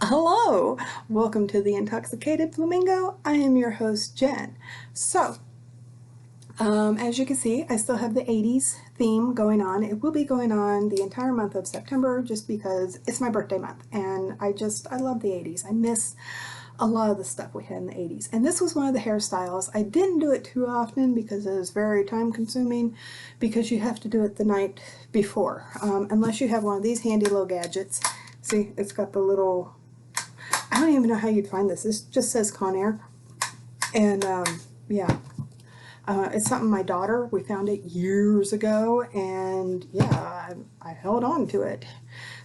Hello, welcome to the Intoxicated Flamingo. I am your host, Jen. So, as you can see, I still have the 80s theme going on. It will be going on the entire month of September just because it's my birthday month and I love the 80s. I miss a lot of the stuff we had in the 80s. And this was one of the hairstyles. I didn't do it too often because it was very time consuming because you have to do it the night before. Unless you have one of these handy little gadgets. See, it's got the little, I don't even know how you'd find this. This just says Conair. And yeah, it's something my daughter, we found it years ago, and yeah, I held on to it.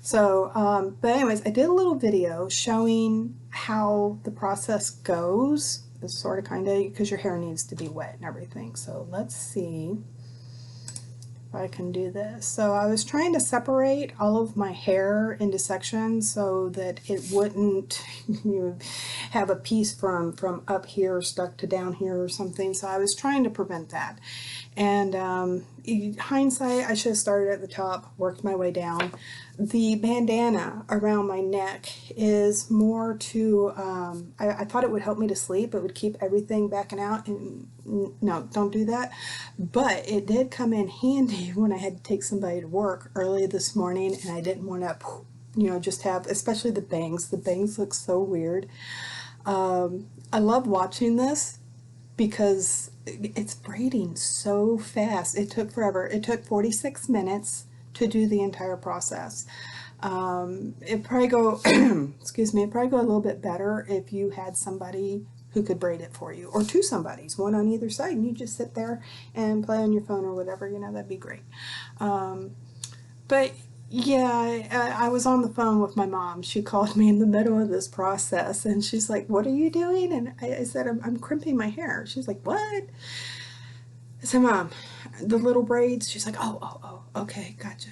So, but anyways, I did a little video showing how the process goes. It's sort of kind of, because your hair needs to be wet and everything. So let's see if I can do this. So I was trying to separate all of my hair into sections so that it wouldn't have a piece from up here stuck to down here or something. So I was trying to prevent that. And in hindsight, I should have started at the top, worked my way down. The bandana around my neck is more to, I thought it would help me to sleep. It would keep everything backing out, and no, don't do that. But it did come in handy when I had to take somebody to work early this morning, and I didn't want to, just have, especially the bangs. The bangs look so weird. I love watching this because it's braiding so fast. It took forever. It took 46 minutes to do the entire process. It'd probably go, excuse me, it'd probably go a little bit better if you had somebody who could braid it for you, or two somebodies, one on either side, and you just sit there and play on your phone or whatever, that'd be great. But yeah, I was on the phone with my mom. She called me in the middle of this process, and she's like, "What are you doing?" And I said, I'm crimping my hair." She's like, "What?" I said, "Mom, the little braids." She's like, oh, okay, gotcha.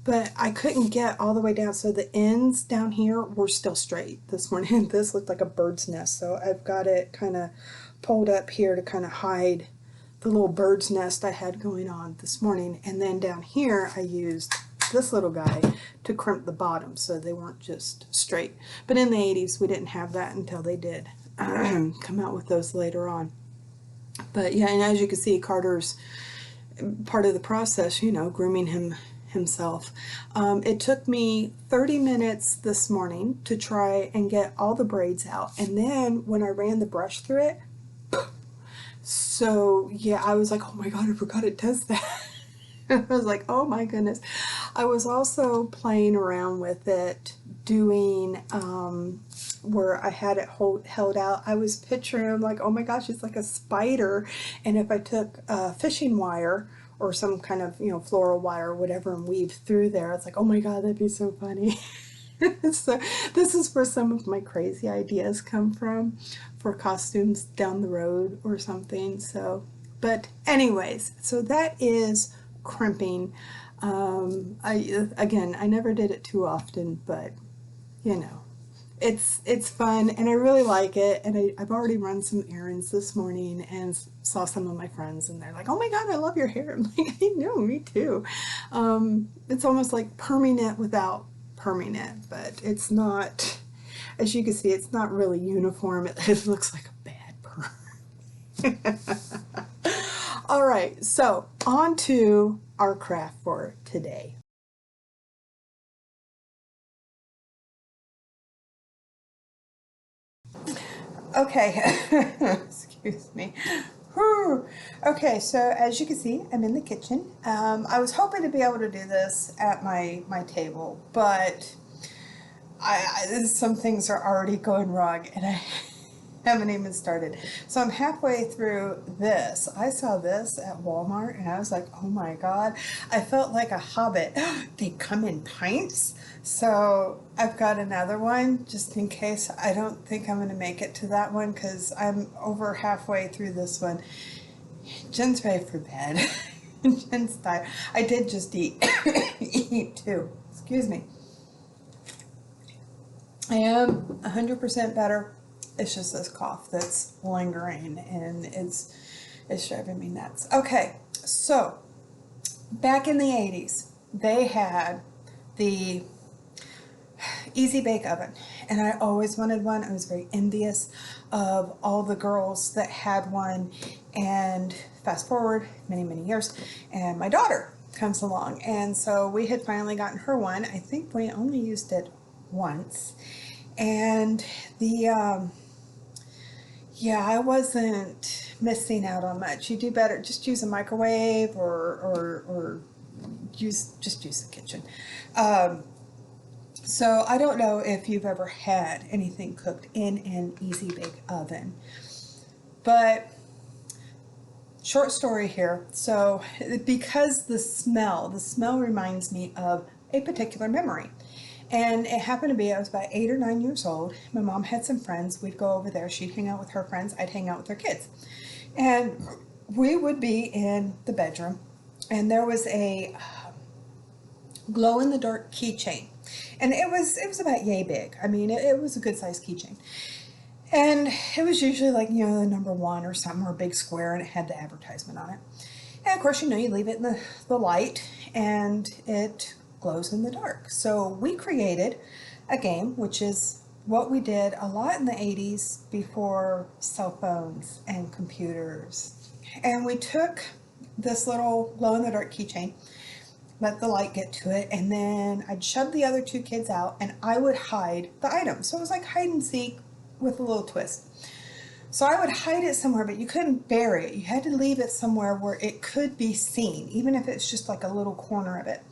But I couldn't get all the way down, so the ends down here were still straight this morning. This looked like a bird's nest, so I've got it kind of pulled up here to kind of hide the little bird's nest I had going on this morning. And then down here, I used this little guy to crimp the bottom so they weren't just straight. But in the 80s, we didn't have that until they did come out with those later on. But yeah, and as you can see, Carter's part of the process, grooming himself. It took me 30 minutes this morning to try and get all the braids out. And then when I ran the brush through it, so yeah, I was like, oh my God, I forgot it does that. I was like, oh my goodness. I was also playing around with it, doing where I had it held out. I was picturing like, oh my gosh, it's like a spider. And if I took fishing wire or some kind of, floral wire or whatever and weave through there, it's like, oh my God, that'd be so funny. So this is where some of my crazy ideas come from for costumes down the road or something. So, but anyways, so that is crimping. I never did it too often, but it's fun and I really like it. And I've already run some errands this morning and saw some of my friends, and they're like, "Oh my God, I love your hair." I'm like, "I know, me too." It's almost like perming it without perming it, but it's not. As you can see, it's not really uniform. It looks like a bad perm. All right, so on to our craft for today. Okay, excuse me. Whew. Okay, so as you can see, I'm in the kitchen. I was hoping to be able to do this at my table, but some things are already going wrong, and I haven't even started. So I'm halfway through this. I saw this at Walmart and I was like, oh my God. I felt like a hobbit. They come in pints. So I've got another one just in case. I don't think I'm going to make it to that one because I'm over halfway through this one. Jen's ready for bed. Jen's tired. I did just eat. Eat too. Excuse me. I am 100% better. It's just this cough that's lingering and it's driving me nuts. Okay, so back in the 80s, they had the Easy Bake Oven. and I always wanted one. I was very envious of all the girls that had one. And fast forward many, many years, and my daughter comes along, and so we had finally gotten her one. I think we only used it once, and the yeah, I wasn't missing out on much. You do better just use a microwave or just use the kitchen. So I don't know if you've ever had anything cooked in an easy bake oven, but short story here. So because the smell reminds me of a particular memory. And it happened to be, I was about 8 or 9 years old. My mom had some friends. We'd go over there. She'd hang out with her friends. I'd hang out with her kids. And we would be in the bedroom, and there was a glow-in-the-dark keychain. And it was about yay big. I mean, it was a good-sized keychain. And it was usually like, you know, the number 1 or something, or a big square, and it had the advertisement on it. And of course, you know, you leave it in the light, and it glows in the dark. So we created a game, which is what we did a lot in the 80s before cell phones and computers. And we took this little glow-in-the-dark keychain, let the light get to it, and then I'd shove the other 2 kids out, and I would hide the item. So it was like hide and seek with a little twist. So I would hide it somewhere, but you couldn't bury it. You had to leave it somewhere where it could be seen, even if it's just like a little corner of it.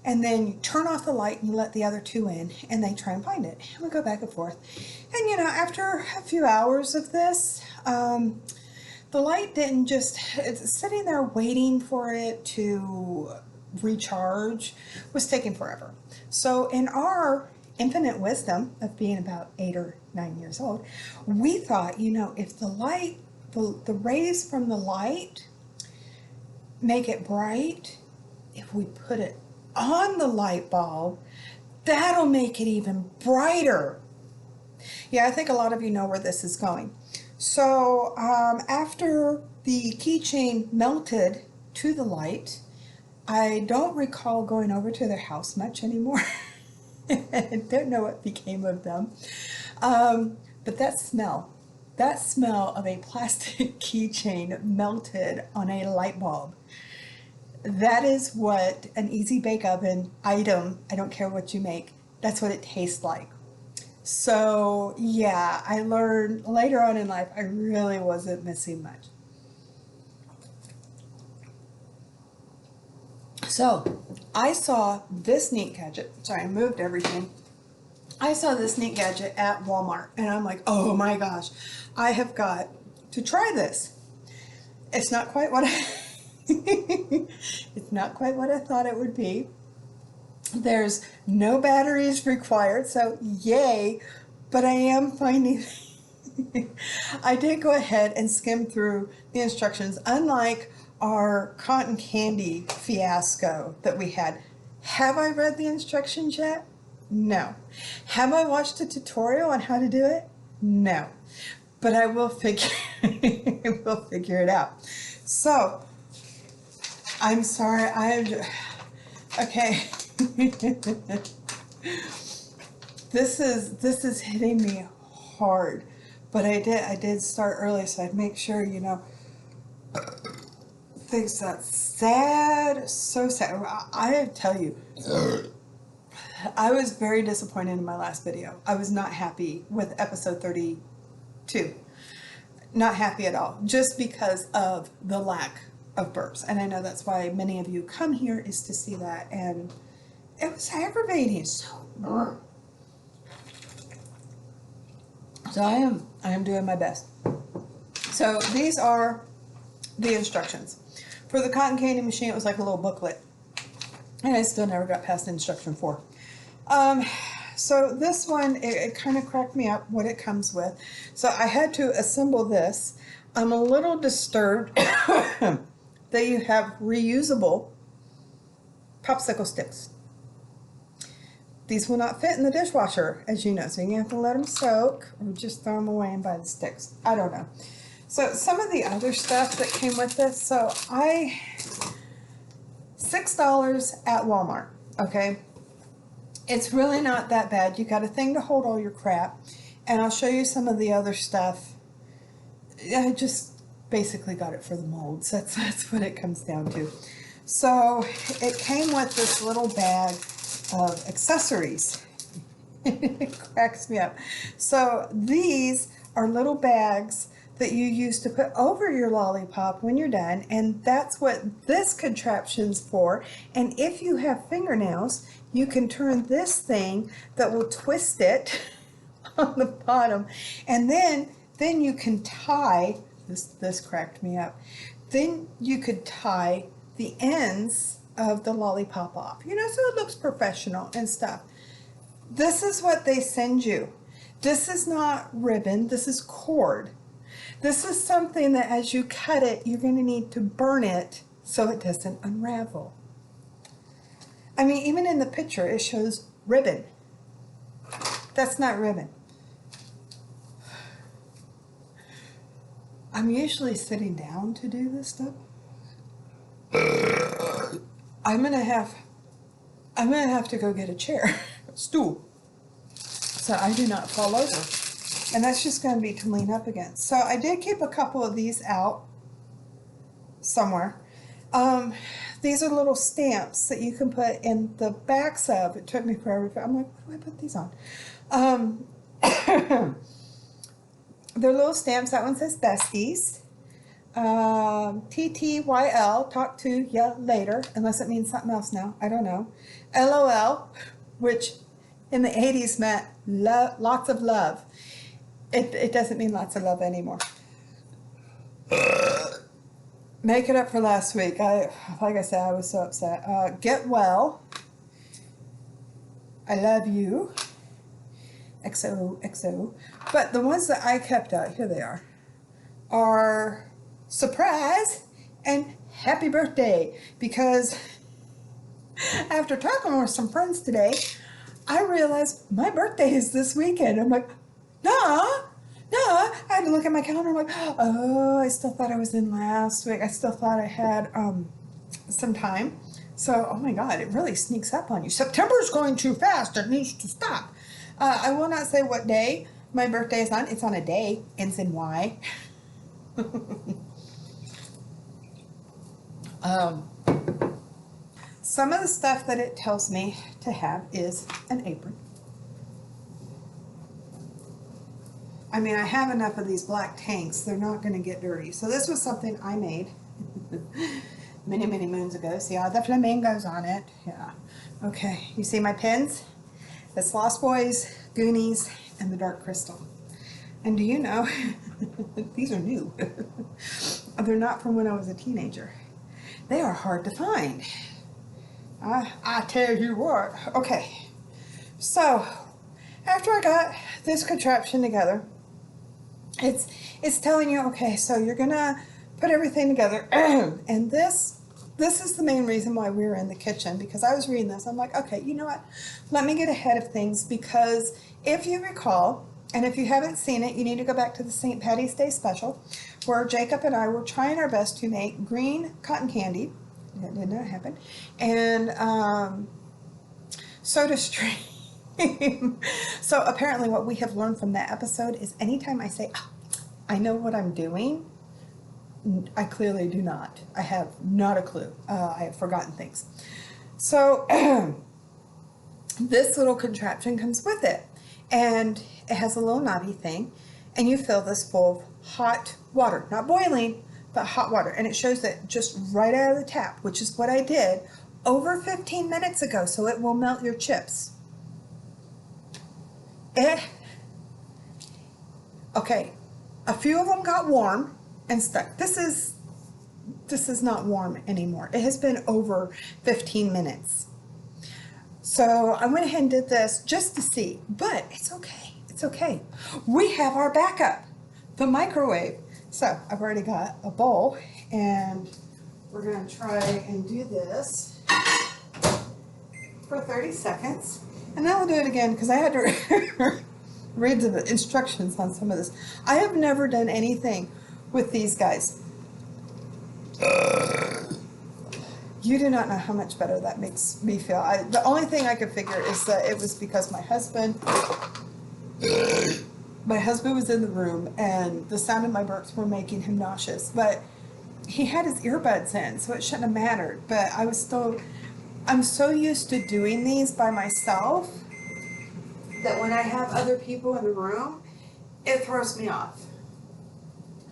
And then you turn off the light and you let the other 2 in, and they try and find it. And we go back and forth. And you know, after a few hours of this, the light didn't just, it's sitting there waiting for it to recharge was taking forever. So in our infinite wisdom of being about 8 or 9 years old, we thought, you know, if the light, the rays from the light make it bright, if we put it on the light bulb, that'll make it even brighter. Yeah, I think a lot of you know where this is going. So after the keychain melted to the light, I don't recall going over to their house much anymore. I don't know what became of them. But that smell of a plastic keychain melted on a light bulb, that is what an easy bake oven item, I don't care what you make, that's what it tastes like. So yeah, I learned later on in life I really wasn't missing much. So I saw this neat gadget. Sorry, I moved everything. I saw this neat gadget at Walmart, and I'm like, oh my gosh, I have got to try this. It's not quite what I it's not quite what I thought it would be. There's no batteries required, so yay, but I am finding I did go ahead and skim through the instructions. Unlike our cotton candy fiasco that we had, have I read the instructions yet? No. Have I watched a tutorial on how to do it? No. But I will figure it out. So I'm sorry, okay. This is hitting me hard, but I did start early, so I'd make sure, you know, things that sad, so sad. I tell you, I was very disappointed in my last video. I was not happy with episode 32. Not happy at all, just because of the lack of burps. And I know that's why many of you come here, is to see that, and it was aggravating. So I am doing my best. So these are the instructions. For the cotton candy machine, it was like a little booklet, and I still never got past instruction 4. So this one, it kind of cracked me up what it comes with. So I had to assemble this. I'm a little disturbed that you have reusable popsicle sticks. These will not fit in the dishwasher, as you know, so you have to let them soak or just throw them away and buy the sticks. I don't know. So some of the other stuff that came with this, so $6 at Walmart, okay? It's really not that bad. You got a thing to hold all your crap, and I'll show you some of the other stuff. I just basically got it for the molds. That's what it comes down to. So it came with this little bag of accessories. It cracks me up. So these are little bags that you use to put over your lollipop when you're done, and that's what this contraption's for. And if you have fingernails, you can turn this thing that will twist it on the bottom, and then you can tie this cracked me up. Then you could tie the ends of the lollipop off, you know, so it looks professional and stuff. This is what they send you. This is not ribbon, this is cord. This is something that as you cut it, you're going to need to burn it so it doesn't unravel. I mean, even in the picture, it shows ribbon. That's not ribbon. I'm usually sitting down to do this stuff. I'm gonna have to go get a chair, stool, so I do not fall over. And that's just going to be to lean up against. So I did keep a couple of these out somewhere. These are little stamps that you can put in the backs of. It took me forever. I'm like, what do I put these on? They're little stamps. That one says besties. TTYL, talk to ya later, unless it means something else now. I don't know. LOL, which in the 80s meant lots of love. It doesn't mean lots of love anymore. Make it up for last week. Like I said, I was so upset. Get well. I love you. XOXO. But the ones that I kept out, here they are surprise and happy birthday. Because after talking with some friends today, I realized my birthday is this weekend. I'm like, no. I had to look at my calendar. I'm like, oh, I still thought I was in last week. I still thought I had some time. So, oh my God, it really sneaks up on you. September's going too fast. It needs to stop. I will not say what day my birthday is on. It's on a day. Ends in Y. Some of the stuff that it tells me to have is an apron. I mean, I have enough of these black tanks. They're not going to get dirty. So this was something I made many, many moons ago. See all the flamingos on it? Yeah. Okay. You see my pins? It's Lost Boys, Goonies, and the Dark Crystal. And do you know, these are new. They're not from when I was a teenager. They are hard to find. I tell you what. Okay. So, after I got this contraption together, it's telling you, okay, so you're gonna put everything together, and this is the main reason why we were in the kitchen, because I was reading this. I'm like, okay, you know what? Let me get ahead of things, because if you recall, and if you haven't seen it, you need to go back to the St. Patty's Day special, where Jacob and I were trying our best to make green cotton candy. That did not happen. And Soda Stream. So apparently what we have learned from that episode is anytime I say, oh, I know what I'm doing, I clearly do not. I have not a clue. I have forgotten things. So this little contraption comes with it, and it has a little knobby thing, and you fill this full of hot water, not boiling, but hot water, and it shows that just right out of the tap, which is what I did over 15 minutes ago, so it will melt your chips. Okay, a few of them got warm and stuck. This is not warm anymore. It has been over 15 minutes. So I went ahead and did this just to see, but it's okay. It's okay. We have our backup, the microwave. So I've already got a bowl, and we're going to try and do this for 30 seconds. And then we'll do it again, because I had to read the instructions on some of this. I have never done anything with these guys. You do not know how much better that makes me feel. The only thing I could figure is that it was because my husband was in the room and the sound of my burps were making him nauseous. But he had his earbuds in, so it shouldn't have mattered. But I'm so used to doing these by myself that when I have other people in the room, it throws me off.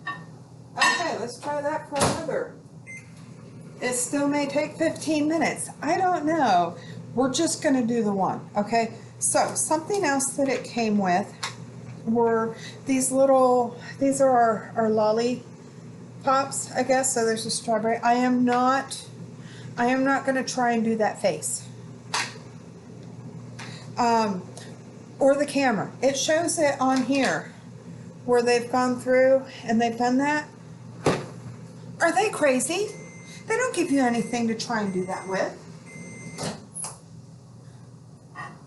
Okay, let's try that for another. It still may take 15 minutes. I don't know. We're just going to do the one, okay? So something else that it came with were these are our lollipops, I guess. So there's a strawberry. I am not going to try and do that face. Or the camera. It shows it on here where they've gone through and they've done that. Are they crazy? They don't give you anything to try and do that with.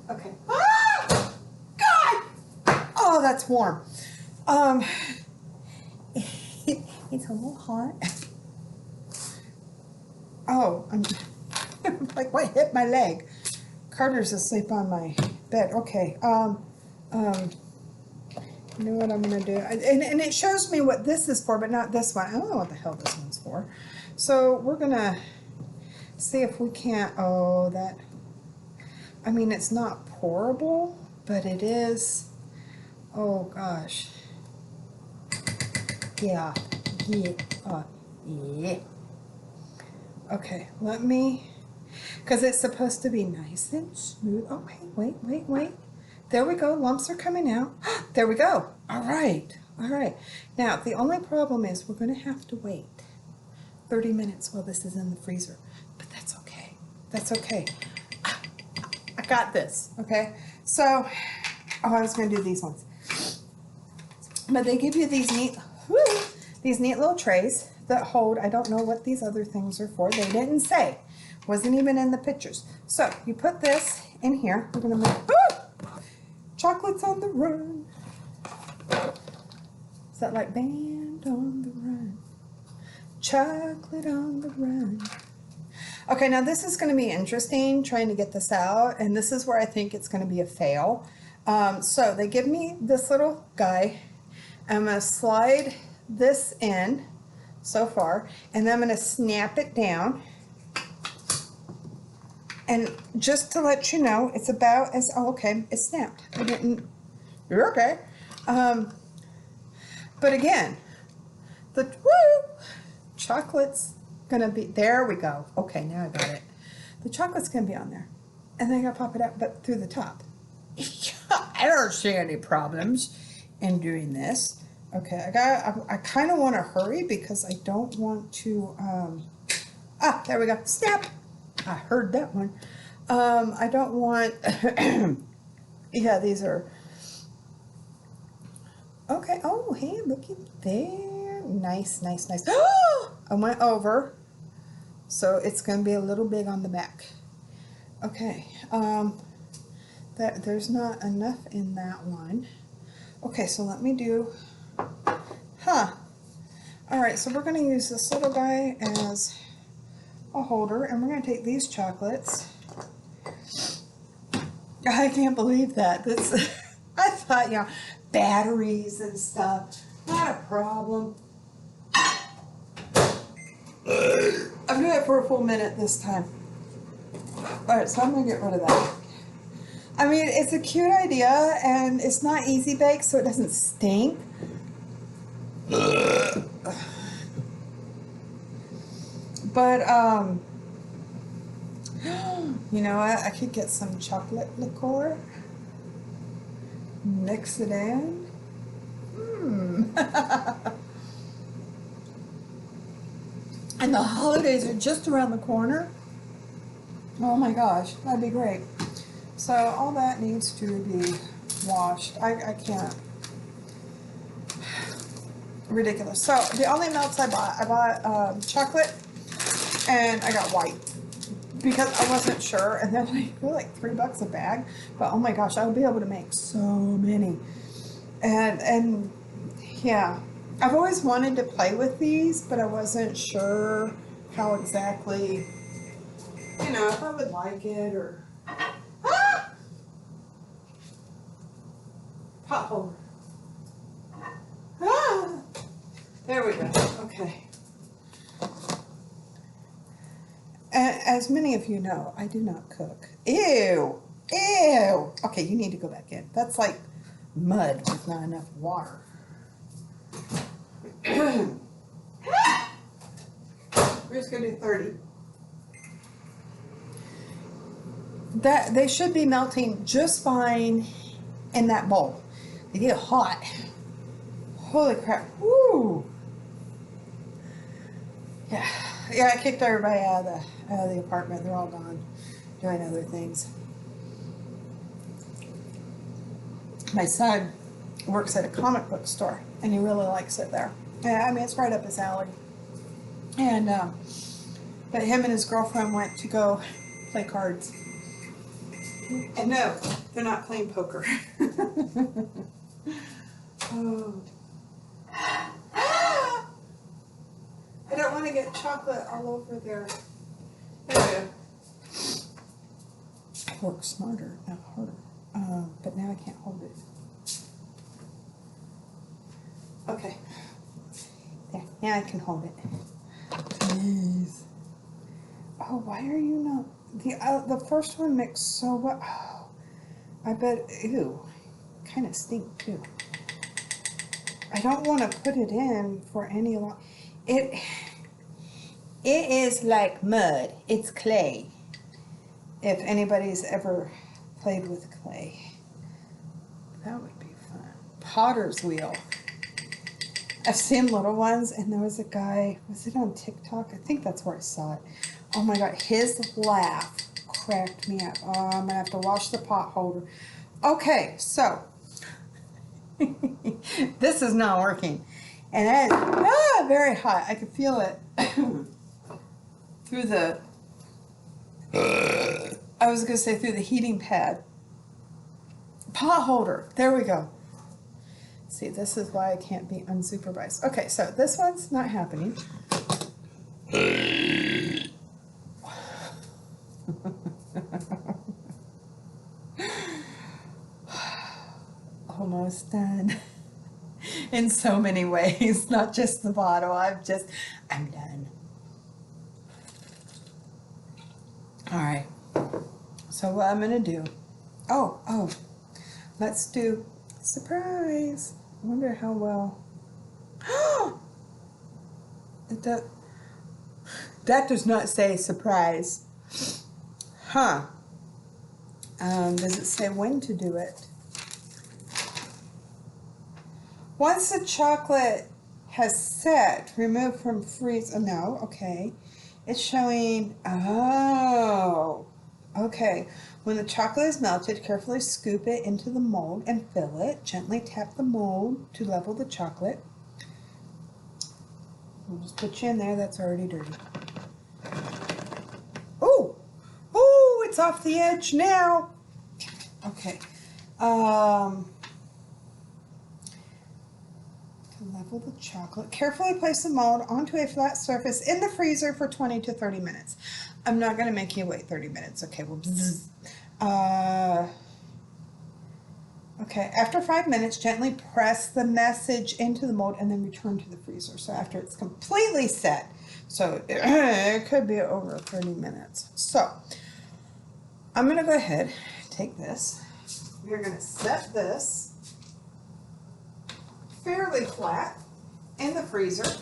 Okay. Ah! God! Oh, that's warm. It's a little hot. Oh, I'm like, what hit my leg? Carter's asleep on my bed. Okay. You know what I'm going to do? And it shows me what this is for, but not this one. I don't know what the hell this one's for. So we're going to see if we can't, I mean, it's not pourable, but it is, oh gosh. Yeah. Yeah. Okay, because it's supposed to be nice and smooth. Okay, wait. There we go. Lumps are coming out. There we go. All right. Now, the only problem is we're going to have to wait 30 minutes while this is in the freezer. But that's okay. I got this. Okay. So, I was going to do these ones. But they give you these neat little trays that hold, I don't know what these other things are for. They didn't say. Wasn't even in the pictures. So, you put this in here. We're going to make... Chocolates on the run. Is that like band on the run? Chocolate on the run. Okay, now this is going to be interesting trying to get this out, and this is where I think it's going to be a fail. So they give me this little guy. I'm going to slide this in so far, and then I'm going to snap it down. And just to let you know, it's about as, oh, okay, it's snapped. You're okay. But again, the chocolate's gonna be, there we go. Okay, now I got it. The chocolate's gonna be on there. And then I gotta pop it out, but through the top. I don't see any problems in doing this. Okay, I kind of want to hurry because I don't want to, there we go, snap. I heard that one. I don't want, yeah, these are, okay, oh, hey, looky there, nice. I went over, so it's going to be a little big on the back. Okay, there's not enough in that one. Okay, so let me do, alright, so we're going to use this little guy as a holder, and we're going to take these chocolates. I can't believe that. I thought, batteries and stuff, not a problem. I'm doing it for a full minute this time. Alright, so I'm going to get rid of that. I mean, it's a cute idea, and it's not easy bake, so it doesn't stink. But, you know what? I could get some chocolate liqueur, mix it in. And the holidays are just around the corner. Oh my gosh, that'd be great. So all that needs to be washed. I can't. Ridiculous. So the only melts I bought chocolate, and I got white because I wasn't sure, and they're like $3 a bag. But oh my gosh, I would be able to make so many. And yeah, I've always wanted to play with these, but I wasn't sure how exactly you know, if I would like it, or pot holder. There we go. Okay. As many of you know, I do not cook. Ew. Ew. Okay, you need to go back in. That's like mud with not enough water. We're just gonna do 30. They should be melting just fine in that bowl. They get hot. Holy crap. Woo. Yeah, I kicked everybody out of the apartment. They're all gone doing other things. My son works at a comic book store, and he really likes it there. Yeah, I mean, it's right up his alley. And but him and his girlfriend went to go play cards. And no, they're not playing poker. Oh. Ah! I don't want to get chocolate all over there. There we go. Work smarter, not harder. But now I can't hold it. Okay. There, now I can hold it. Please. Oh, why are you not? The first one mixed so well. Oh, I bet. Ew, kind of stink too. I don't want to put it in for any long. It is like mud. It's clay. If anybody's ever played with clay, that would be fun. Potter's wheel. I've seen little ones, and there was a guy. Was it on TikTok? I think that's where I saw it. Oh my God, his laugh cracked me up. Oh, I'm gonna have to wash the pot holder. Okay, so this is not working, and it's very hot. I could feel it through the. I was gonna say through the heating pad. Pot holder. There we go. See, this is why I can't be unsupervised. Okay, so this one's not happening. Almost done. In so many ways, not just the bottle. I'm done. All right. So what I'm gonna do? Oh, let's do surprise. I wonder how well. That does not say surprise. Huh. Does it say when to do it? Once the chocolate has set, remove from freeze. Oh, no, okay. It's showing, oh, okay. When the chocolate is melted, carefully scoop it into the mold and fill it. Gently tap the mold to level the chocolate. We'll just put you in there. That's already dirty. Oh, it's off the edge now. Okay. To level the chocolate, carefully place the mold onto a flat surface in the freezer for 20 to 30 minutes. I'm not going to make you wait 30 minutes. Okay, well, okay, after 5 minutes, gently press the message into the mold and then return to the freezer. So after it's completely set, so it could be over 30 minutes. So I'm going to go ahead, take this. We're going to set this fairly flat in the freezer.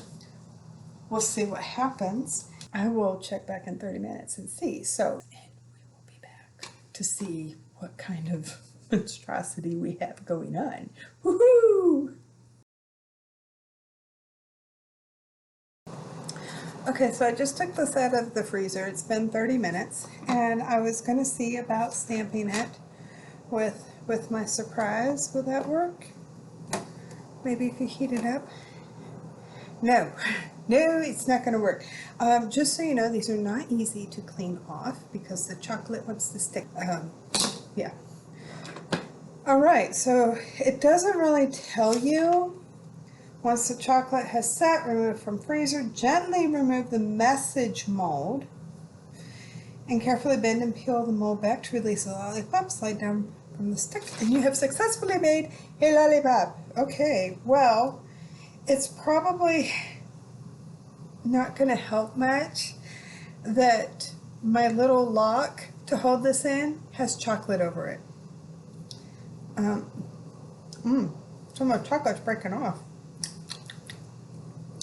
We'll see what happens. I will check back in 30 minutes and see. So, and we will be back to see what kind of monstrosity we have going on. Woohoo! Okay, so I just took this out of the freezer. It's been 30 minutes, and I was going to see about stamping it with my surprise. Will that work? Maybe if you heat it up. No, it's not going to work. Just so you know, these are not easy to clean off because the chocolate wants to stick. Yeah. All right, so it doesn't really tell you. Once the chocolate has set, remove from freezer. Gently remove the message mold and carefully bend and peel the mold back to release the lollipop. Slide down from the stick, and you have successfully made a lollipop. Okay, well, it's probably not going to help much that my little lock to hold this in has chocolate over it. Some of the chocolate's breaking off.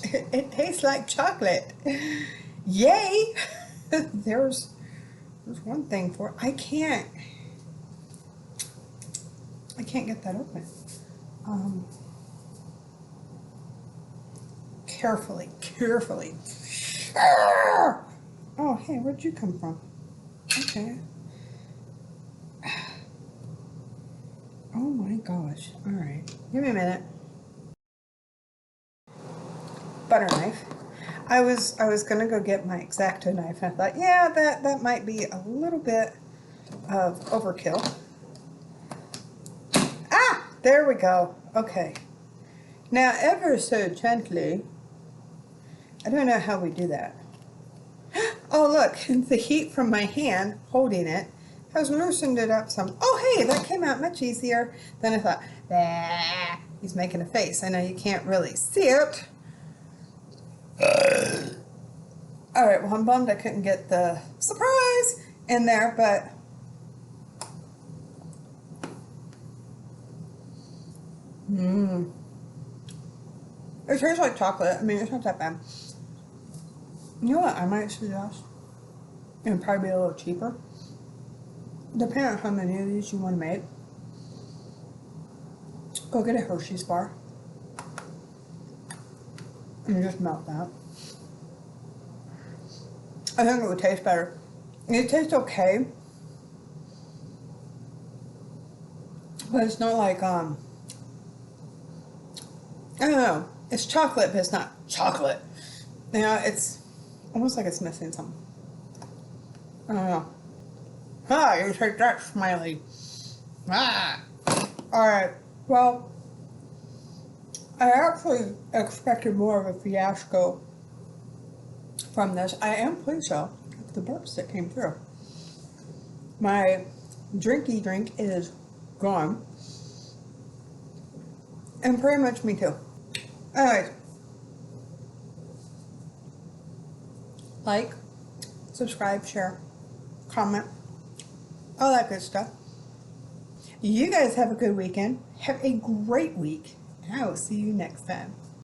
It tastes like chocolate. Yay! There's one thing for it. I can't get that open. Carefully. Oh, hey, where'd you come from? Okay. Oh my gosh. All right. Give me a minute. Butter knife. I was gonna go get my X-Acto knife, and I thought, yeah, that might be a little bit of overkill. Ah, there we go. Okay. Now, ever so gently. I don't know how we do that. Oh, look, the heat from my hand holding it has loosened it up some. Oh, hey, that came out much easier than I thought. Bah, he's making a face. I know you can't really see it. All right, well, I'm bummed I couldn't get the surprise in there, but it tastes like chocolate. I mean, it's not that bad. You know what I might suggest? It would probably be a little cheaper. Depending on how many of these you want to make, go get a Hershey's bar and just melt that. I think it would taste better. It tastes okay, but it's not like I don't know. It's chocolate, but it's not chocolate. You know, it's almost like it's missing something. I don't know. Ah, you take that, Smiley. Ah. Alright, well, I actually expected more of a fiasco from this. I am pleased though with the burps that came through. My drinky drink is gone. And pretty much me too. Alright. Like, subscribe, share, comment, all that good stuff. You guys have a good weekend. Have a great week. And I will see you next time.